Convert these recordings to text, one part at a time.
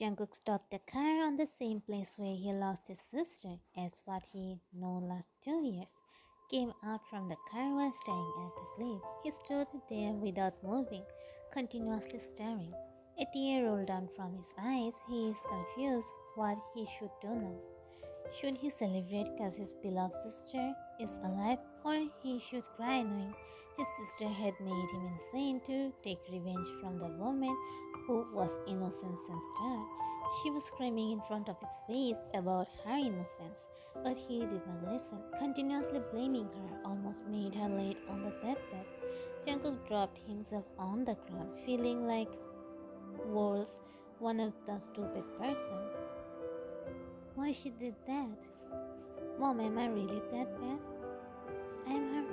Jungkook stopped the car on the same place where he lost his sister, as what he known last 2 years. Came out from the car while staring at the cliff. He stood there without moving, continuously staring. A tear rolled down from his eyes. He is confused what he should do now. Should he celebrate because his beloved sister is alive, or he should cry knowing his sister had made him insane to take revenge from the woman who was innocent since start? She was screaming in front of his face about her innocence, but he did not listen, continuously blaming her, almost made her late on the deathbed. Jungkook dropped himself on the ground, feeling like world's one of the stupid person. Why she did that? Mom, am I really that bad? I am her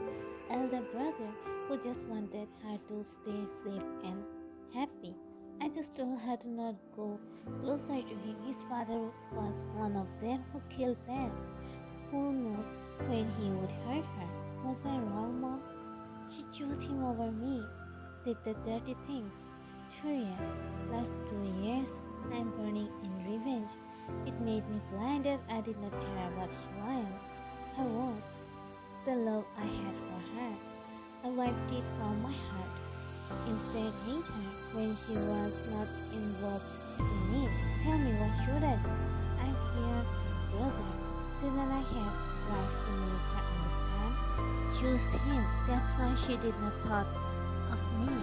elder brother who just wanted her to stay safe and happy. I just told her to not go closer to him. His father was one of them who killed Dad. Who knows when he would hurt her? Was I wrong, Mom? She chose him over me. Did the dirty things. 2 years. Last 2 years, I am burning in revenge. It made me blind that I did not care about Hwayong. Her words, the love I had for her. I wiped it from my heart. Instead, hate her when she was not involved in it. Tell me, what should I do? I'm here, brother. Didn't I have rights to make her understand? Choose him. That's why she did not thought of me.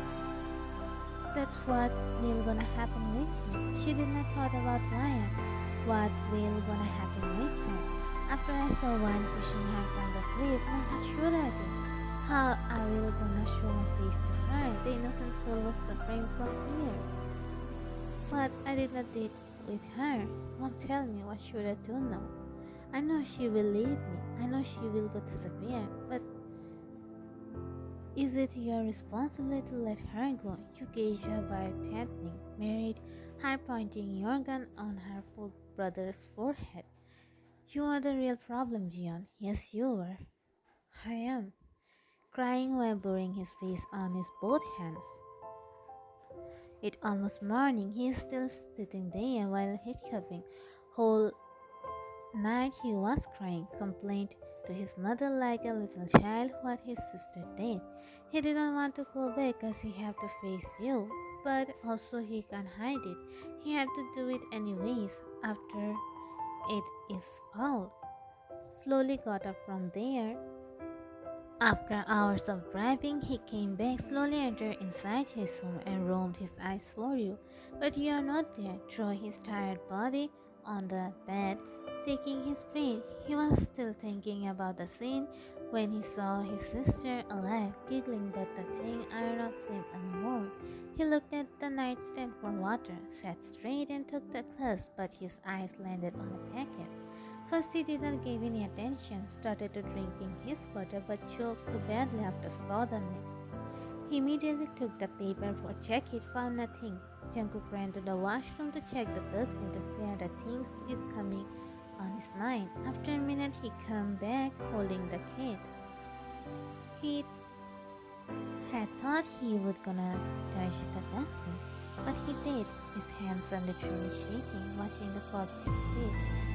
That's what will gonna happen with me. She did not thought about Ryan. What will gonna happen with her? After I saw one pushing her from the cliff, now what should I do? How I will gonna show my face to her? The innocent soul was suffering from fear. But I did not did with her. Mom, tell me, what should I do now? I know she will leave me. I know she will go disappear. But is it your responsibility to let her go? You gauge her by threatening, married her, pointing your gun on her full brother's forehead. You are the real problem, Jian. Yes, you were. I am. Crying while burying his face on his both hands. It's almost morning. He is still sitting there while hiccuping. Whole night he was crying, complained to his mother like a little child what his sister did. He didn't want to go back because he had to face you, but also he can't hide it. He had to do it anyways after it is foul. Slowly got up from there. After hours of driving, he came back, slowly entered inside his home and roamed his eyes for you. But you are not there. Throw his tired body on the bed, taking his breath. He was still thinking about the scene when he saw his sister alive, giggling, but the thing are not same anymore. He looked at the nightstand for water, sat straight and took the glass, but his eyes landed on a packet. First he did not give any attention, started to drinking his water, but choked so badly after suddenly. He immediately took the paper for check it, found nothing. Jungkook ran to the washroom to check the dustbin to clear the things is coming on his mind. After a minute he came back holding the kid. He had thought he would gonna touch the dustbin, but he did. His hands are literally shaking, watching the positive kid.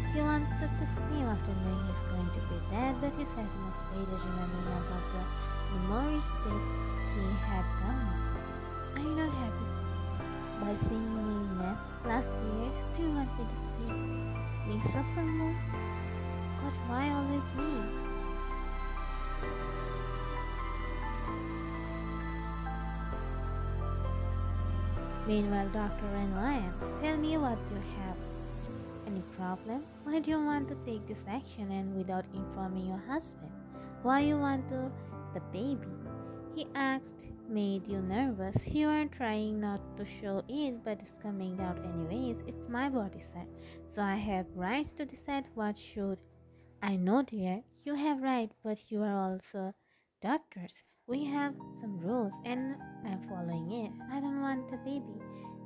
He wants to scream after knowing he's going to be dead, but his happiness faded, remembering about the memories that he had done. Are you not happy by seeing me in mess last years? Do you want me to see me suffer more? God, why always me? Meanwhile, Dr. and Lion, tell me what you have. Any problem? Why do you want to take this action and without informing your husband? Why you want to the baby? He asked. Made you nervous? You are trying not to show it, but it's coming out anyways. It's my body, sir. So I have rights to decide what should. I know, dear, you have right, but you are also doctors. We have some rules and I'm following it. I don't want the baby.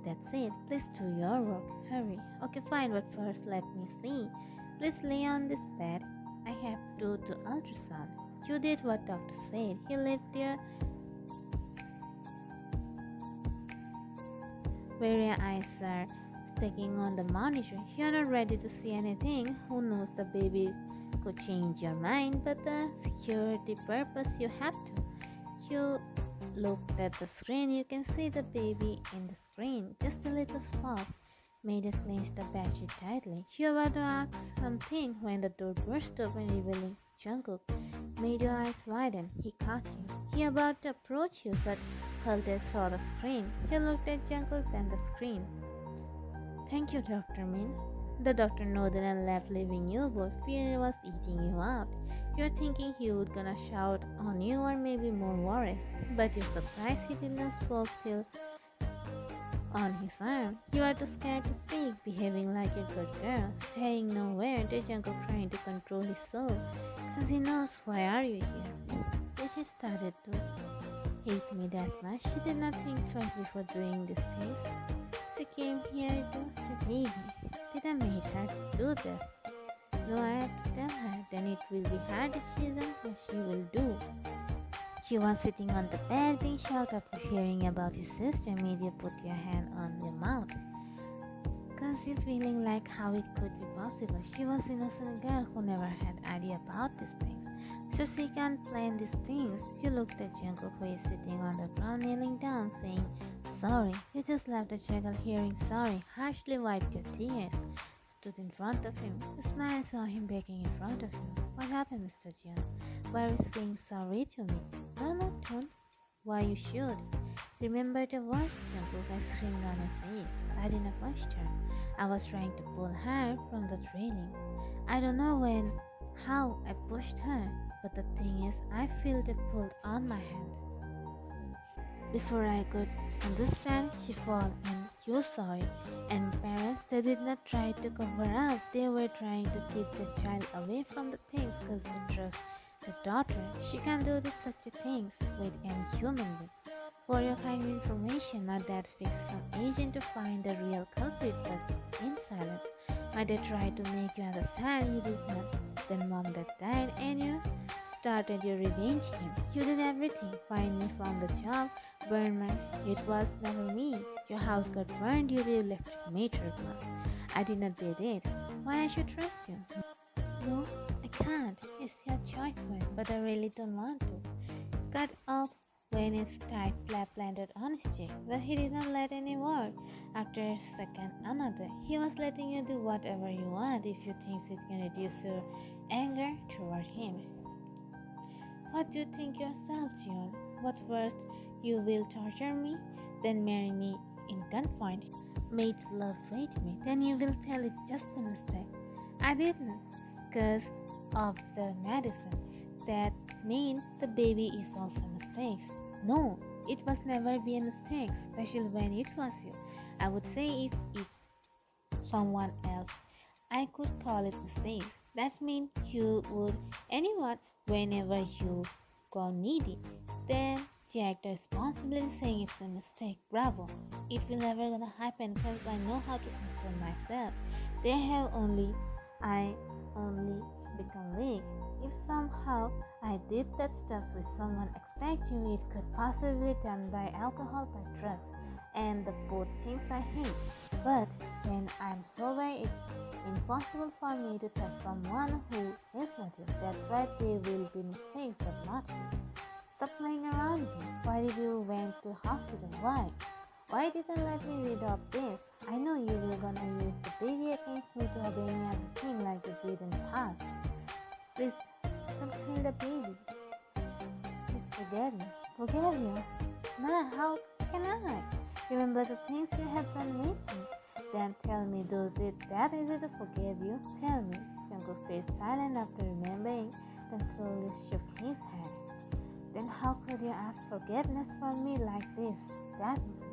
That's it. Please do your work. Hurry. Okay, fine, but first let me see. Please lay on this bed. I have to do ultrasound. You did what doctor said. He lived there where your eyes are taking on the monitor. You're not ready to see anything. Who knows, the baby could change your mind, but the security purpose you have to. You looked at the screen. You can see the baby in the screen, just a little spot. Mayday clenched the bedsheet tightly. She was about to ask something when the door burst open, revealing Jungkook. Made your eyes widen. He caught you. He about to approach you, but Ḥaldae saw the screen. He looked at Jungkook, then the screen. Thank you, Dr. Min. The doctor nodded and left, leaving you both. Fear was eating you out. You're thinking he would gonna shout on you or maybe more worries, but you're surprised he did not spoke till on his arm. You are too scared to speak, behaving like a good girl, staying nowhere. The Jungkook trying to control his soul, cause he knows why are you here. Then she started to hate me that much. She did not think twice before doing these things. She came here to the baby. Did I make her do that? No, I have to tell her. Then it will be her decision what she will do. She was sitting on the bed, being shocked after hearing about his sister. Made you put your hand on your mouth, cause you feeling like how it could be possible. She was innocent girl who never had idea about these things, so she can't plan these things. You looked at Jungkook, who is sitting on the ground, kneeling down, saying sorry. You just left the jackal, hearing sorry, harshly wiped your tears, stood in front of him. You smiled and saw him begging in front of you. What happened, Mr. Jeon? Why are you saying sorry to me? No, not Tun. Why you should? Remember the words, Jungkook. I screamed on her face. I didn't push her. I was trying to pull her from the railing. I don't know how I pushed her, but the thing is, I felt it pulled on my hand. Before I could understand, she fell and you saw it. And parents, they did not try to cover up. They were trying to keep the child away from the things because they trust the daughter. She can't do this such a things with any human being. For your kind of information, my dad fixed some agent to find the real culprit, but in silence. My dad tried to make you understand, you did not. Then mom that died and you started your revenge him. You did everything. Find me from the job, burn my. It was never me. Your house got burned, you left major class. I did not did it. Why I should trust you? No, I can't. It's your choice, man, but I really don't want to. Cut off when his tight slap landed on his cheek, but he did not let any word. After a second, another. He was letting you do whatever you want if you think it can reduce your anger toward him. What do you think yourself, Jeon? What first you will torture me, then marry me in gunpoint, make love with me, then you will tell it's just a mistake. I didn't, cause of the medicine. That means the baby is also a mistake. No, it must never be a mistake, especially when it was you. I would say if it someone else, I could call it mistake. That means you would anyone whenever you go needy. Then Jack the responsibility saying it's a mistake. Bravo. It will never gonna happen because I know how to control myself. I only become weak. If somehow I did that stuff with someone expect you, it could possibly done by alcohol, by drugs, and the both things I hate. But when I'm sober, it's impossible for me to touch someone who is not you. That's why there will be mistakes, but not you. Stop playing around me. Why did you went to hospital? Why? Why didn't let me read up this? I know you were gonna use the baby against me to have any other thing like you did in the past. Please don't kill the baby. Please forgive me. Forgive you? Ma, how can I? Remember the things you have done with me. Then tell me, does it that easy to forgive you? Tell me. Jungkook stayed silent after remembering, then slowly shook his head. Then how could you ask forgiveness from me like this? That easily.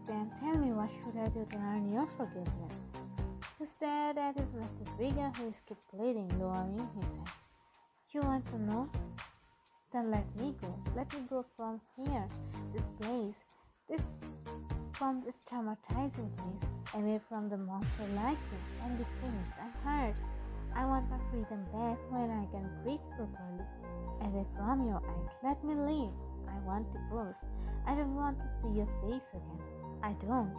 Then tell me, what should I do to earn your forgiveness? He stared at his massive figure, who kept bleeding, lowering his head. You want to know? Then let me go. Let me go from here, this place, from this traumatizing place, away from the monster like you. I'm depressed. I'm hurt. I want my freedom back when I can breathe properly. Away from your eyes. Let me leave. I want divorce. I don't want to see your face again. I don't.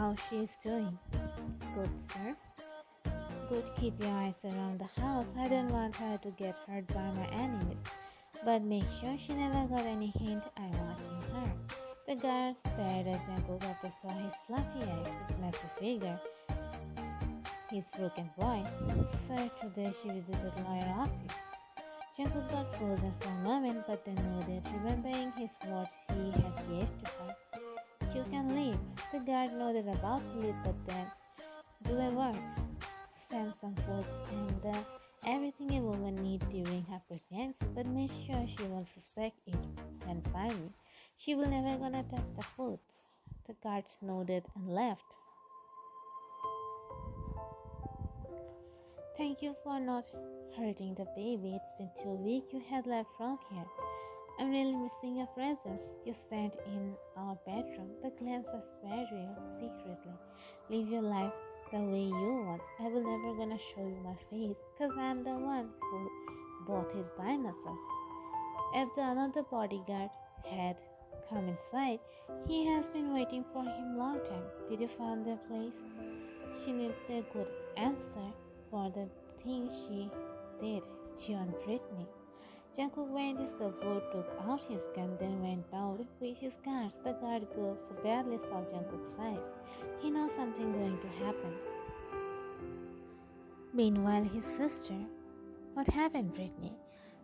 how she is doing. Good, sir. Good, keep your eyes around the house. I don't want her to get hurt by my enemies. But make sure she never got any hint I'm watching her. The guard stared at Jungkook after saw his fluffy eyes, his massive figure, his broken voice. Sir, today she visited lawyer office. Jungkook got frozen for a moment, but then nodded, remembering his words he had gave to her. You can leave. The guard nodded about to leave, but then do a work. Send some foods and everything a woman needs during her pregnancy, but make sure she won't suspect it sent by me. She will never gonna touch the foods. The guards nodded and left. Thank you for not hurting the baby. It's been 2 weeks you had left from here. I'm really missing your presence. You stand in our bedroom. The glance whispered you secretly. Live your life the way you want. I will never gonna show you my face, cause I'm the one who bought it by myself. If the another bodyguard had come inside, he has been waiting for him long time. Did you find the place? She needed a good answer for the thing she did to Britney. Jungkook went his cupboard, took out his gun, then went out with his guards. The guard girl so badly saw Jungkook's eyes. He knows something going to happen. Meanwhile, his sister, what happened, Britney?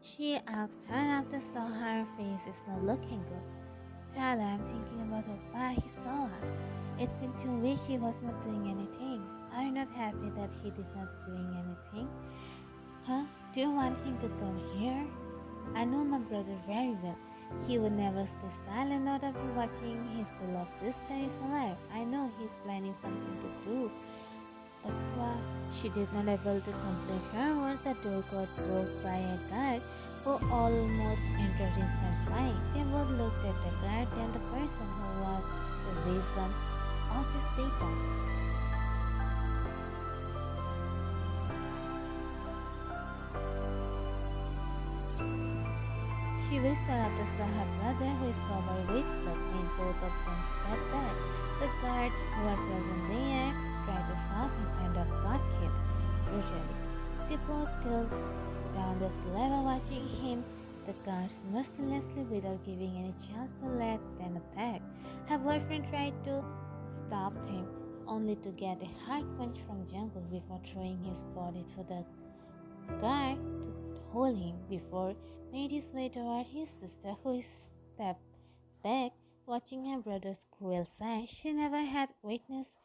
She asked her after saw her face is not looking good. Tell her I'm thinking about Oppa, he saw us. It's been 2 weeks he was not doing anything. Are you not happy that he did not doing anything? Huh? Do you want him to come here? I know my brother very well. He would never stay silent not after watching his beloved sister is alive. I know he's planning something to do. But why? She did not able to complete her words. The door got broke by a guard who almost entered inside flying. They both looked at the guard and the person who was the reason of his data. She whispered after saw her brother, who is covered with blood, and both of them stepped back. The guards who were present there tried to stop him and got killed brutally. They both killed down the level watching him. The guards mercilessly without giving any chance to let them attack. Her boyfriend tried to stop him, only to get a hard punch from Jungkook before throwing his body to the guard to hold him before made his way toward his sister, who stepped back, watching her brother's cruel side she never had witnessed.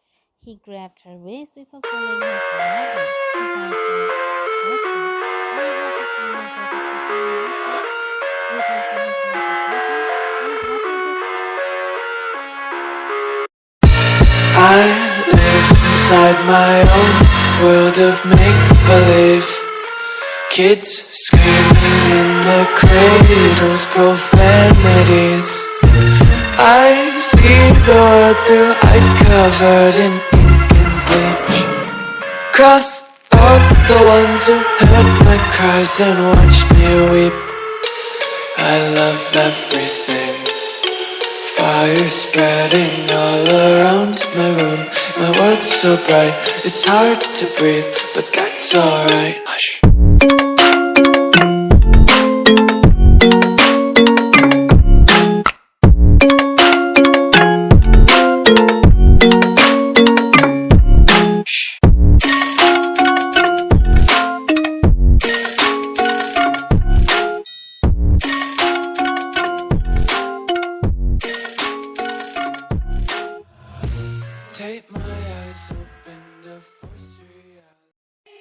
He grabbed her waist before pulling her toward him. His eyes seemed dreadful. Are you happy seeing your brother suffering like this? Witnessing his massive figure? Are you happy with me? I live inside my own world of make-believe. Kids screaming in the cradles, profanities. I see the world through ice covered in ink and bleach. Cross out the ones who heard my cries and watched me weep. I love everything. Fire spreading all around my room. My world's so bright, it's hard to breathe, but that's alright. Hush. Take my eyes open to force reality.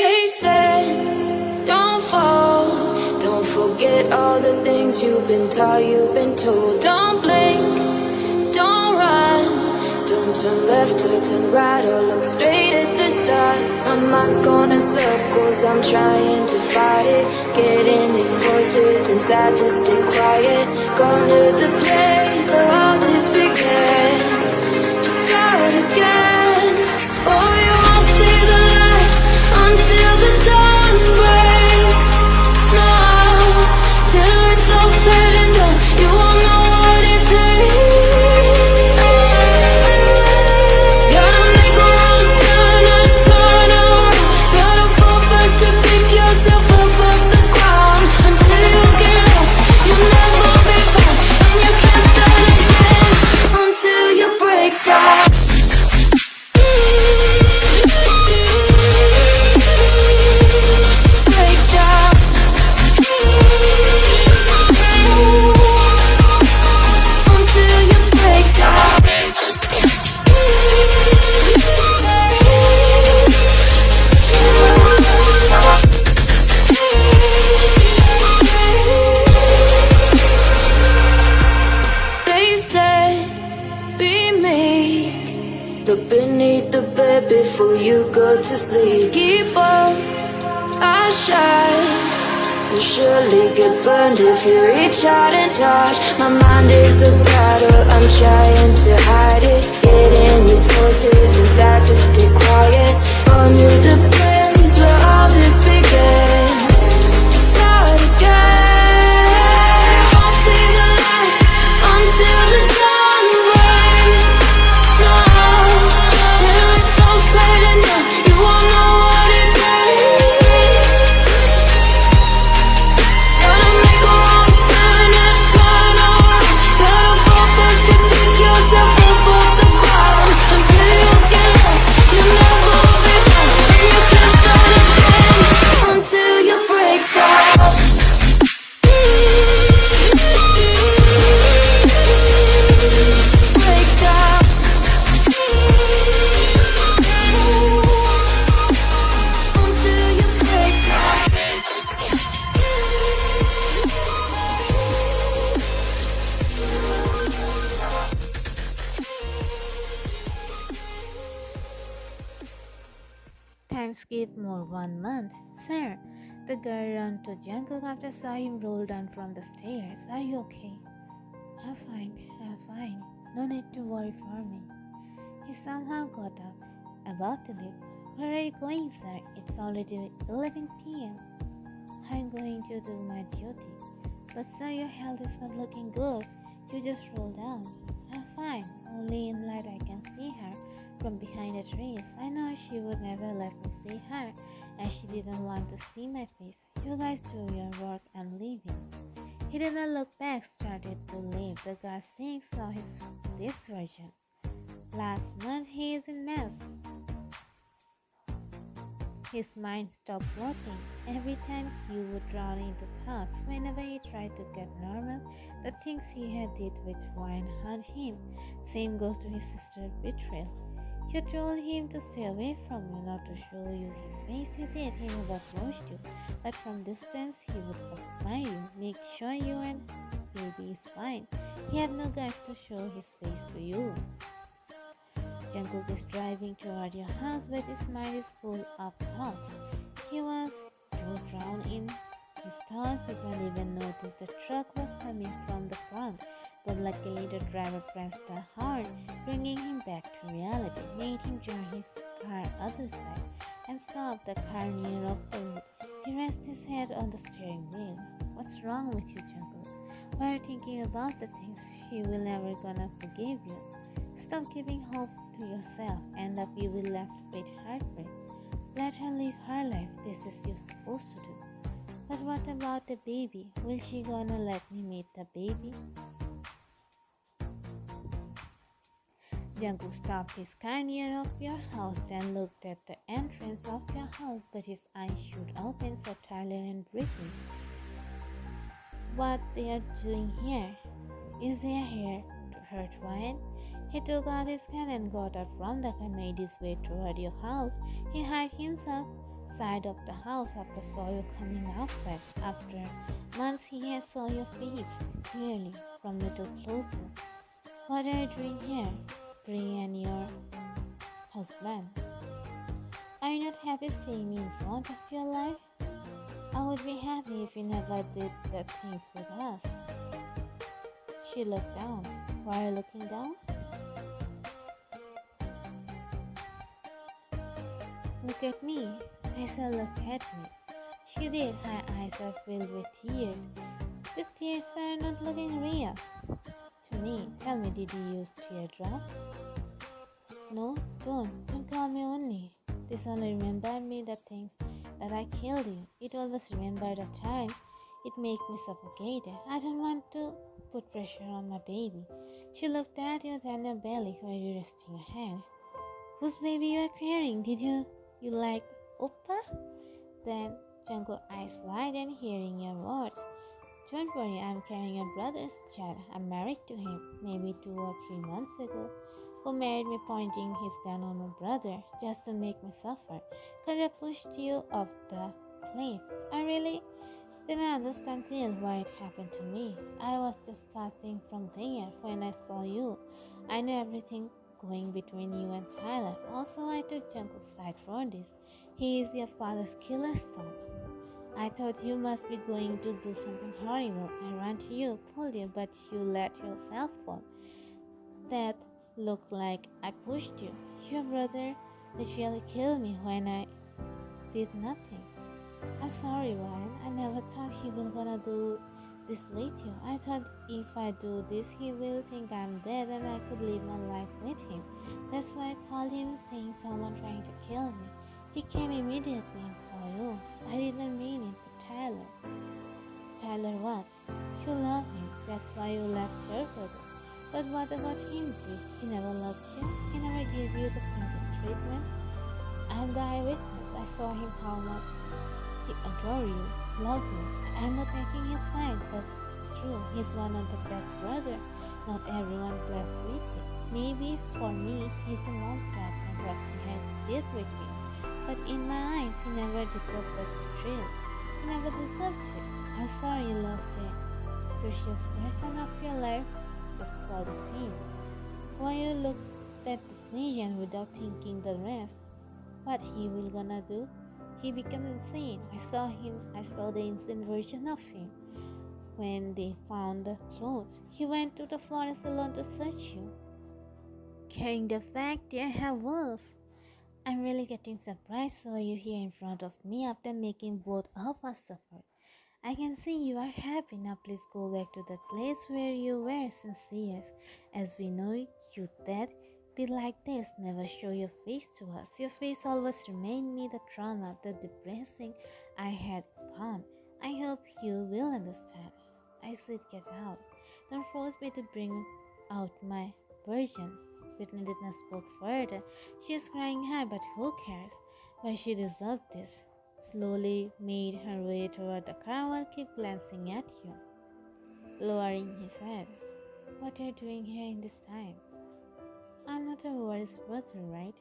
They said, don't fall. Don't forget all the things you've been taught, you've been told. Don't blink, don't run. Don't turn left or turn right or look straight at the sun. My mind's going in circles, I'm trying to fight it. Getting these voices inside to stay quiet. Gone to the place where all this began. Start again. Oh, you won't see the light until the dawn breaks. No, till it's all said and done, you won't know what it takes. bed before you go to sleep. Keep on, I shine. You'll surely get burned if you reach out and touch. My mind is a battle, I'm trying to hide it. Getting these voices inside to stay quiet. On you the place where all this began. Start again. Won't see the light until the dawn breaks. No, till it's all said and done, you won't know what it takes. Gotta make a wrong turn and turn around. Gotta focus to pick yourself up off the ground. Until you get lost, you'll never be found. And you can't start again until you break down. Break down. Until you break down. Time skip more 1 month. Sir, the girl ran to Jungkook after saw him roll down from the stairs. Are you okay? I'm fine. No need to worry for me. He somehow got up, about to leave. Where are you going, sir? It's already 11 p.m. I'm going to do my duty. But sir, your health is not looking good. You just rolled down. I'm fine. Only in light I can see her from behind the trees. I know she would never let me see her, and she didn't want to see my face. You guys do your work and leave him. He didn't look back, started to leave. The guard seeing saw his disversion. Last month he is in mess. His mind stopped working. Every time he would drown into thoughts. Whenever he tried to get normal, the things he had did with wine haunt him. Same goes to his sister's betrayal. You told him to stay away from you, not to show you his face. He did. He never approached you, but from distance he would admire you, make sure you and baby is fine. He had no guts to show his face to you. Jungkook is driving toward your house, but his mind is full of thoughts. He was too drowned in his thoughts, he didn't even notice the truck was coming from the front. But luckily the driver pressed the horn, bringing him back to reality, made him join his car other side, and stopped the car near a road. He rested his head on the steering wheel. What's wrong with you, Jungkook? Why are you thinking about the things she will never gonna forgive you? Stop giving hope to yourself, end up you will left with heartbreak. Let her live her life, this is you supposed to do. But what about the baby? Will she gonna let me meet the baby? Jungkook stopped his car near of your house, then looked at the entrance of your house, but his eyes should open so Tyler and Britney. What they are doing here? Is there here to hurt Ryan? He took out his gun and got out from the car, made his way toward your house. He hid himself side of the house after saw you coming outside. After months he had saw your face clearly from little closer. What are you doing here? Bri and your husband. Are you not happy seeing me in front of your life? I would be happy if you never did the things with us. She looked down. Why are you looking down? Look at me. I said look at me. She did. Her eyes are filled with tears. These tears are not looking real to me. Tell me, did you use teardrops? No, don't call me only. This only reminded me the things that I killed you. It always remember the time it make me suffocated. I don't want to put pressure on my baby. She looked at you, then your belly, where you resting your hand. Whose baby you are carrying? Did you like Oppa? Then Jungkook eyes wide and hearing your words. Don't worry, I'm carrying your brother's child. I'm married to him, maybe 2 or 3 months ago. Who married me pointing his gun on my brother just to make me suffer, cause I pushed you off the cliff. I really didn't understand till why it happened to me. I was just passing from there when I saw you. I knew everything going between you and Tyler. Also, I took Jungkook's side for this. He is your father's killer son. I thought you must be going to do something horrible. I ran to you, pulled you, but you let yourself fall. That looked like I pushed you. Your brother literally killed me when I did nothing. I'm sorry, Ryan. I never thought he was gonna do this with you. I thought if I do this, he will think I'm dead and I could live my life with him. That's why I called him saying someone trying to kill me. He came immediately and saw you. I didn't mean it, but Tyler. Tyler what? You love him. That's why you left your brother. But what about him, Brie? He never loved you. He never gave you the princess treatment. I'm the eyewitness. I saw him how much he adored you, loved you. I'm not taking his side, but it's true. He's one of the best brothers. Not everyone blessed with it. Maybe for me, he's a monster and what he had did with me. But in my eyes, he never deserved that betrayal. He never deserved it. I'm sorry you lost a precious person of your life just because of him. Why you looked at this nation without thinking the rest? What he will gonna do? He became insane. I saw the insane version of him. When they found the clothes, he went to the forest alone to search you, carrying the fact you have wolves. I'm really getting surprised so you here in front of me after making both of us suffer. I can see you are happy. Now please go back to the place where you were since years. As we know you dead, be like this, never show your face to us. Your face always remind me the trauma, the depressing I had gone. I hope you will understand. I said get out. Don't force me to bring out my version. Whitney did not speak further. She is crying hard, but who cares? But she deserved this. Slowly made her way toward the car while keep glancing at you, lowering his head. What are you doing here in this time? I'm not a world's brother, right?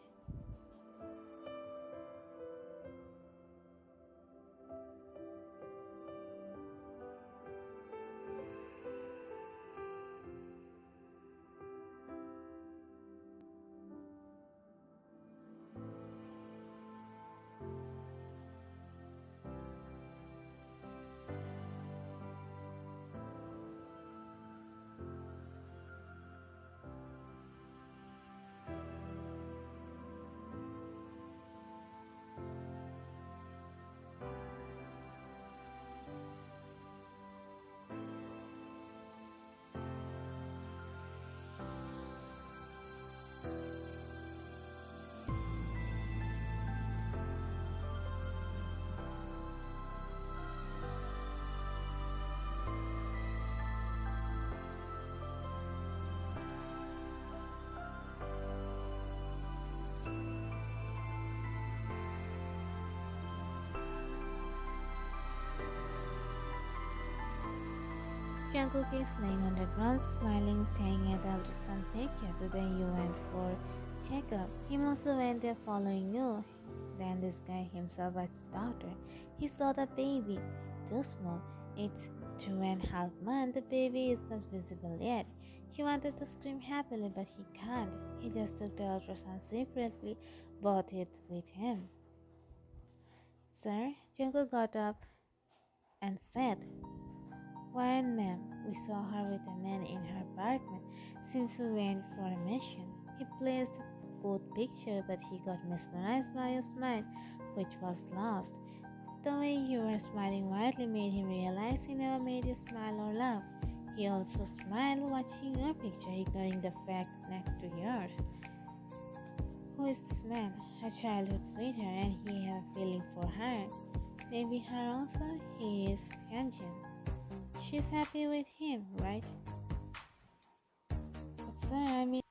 Jungkook is laying on the ground, smiling, staring at the ultrasound picture. Today you went for checkup. Him also went there following you. Then this guy himself had started. He saw the baby, too small. It's 2.5 months. The baby is not visible yet. He wanted to scream happily, but he can't. He just took the ultrasound secretly, brought it with him. Sir, Jungkook got up and said, "Why, ma'am, we saw her with a man in her apartment since we went for a mission." He placed both pictures, but he got mesmerized by your smile, which was lost. The way you were smiling widely made him realize he never made you smile or laugh. He also smiled watching your picture, ignoring the fact next to yours. Who is this man? Her childhood sweetheart, and he had a feeling for her. Maybe her also? He is Hyunjin. She's happy with him, right? But sir,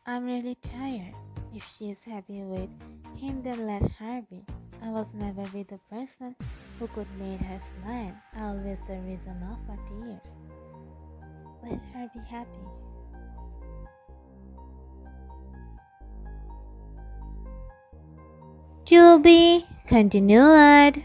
I'm really tired. If she is happy with him, then let her be. I was never with the person who could make her smile. Always the reason of her tears. Let her be happy. To be continued.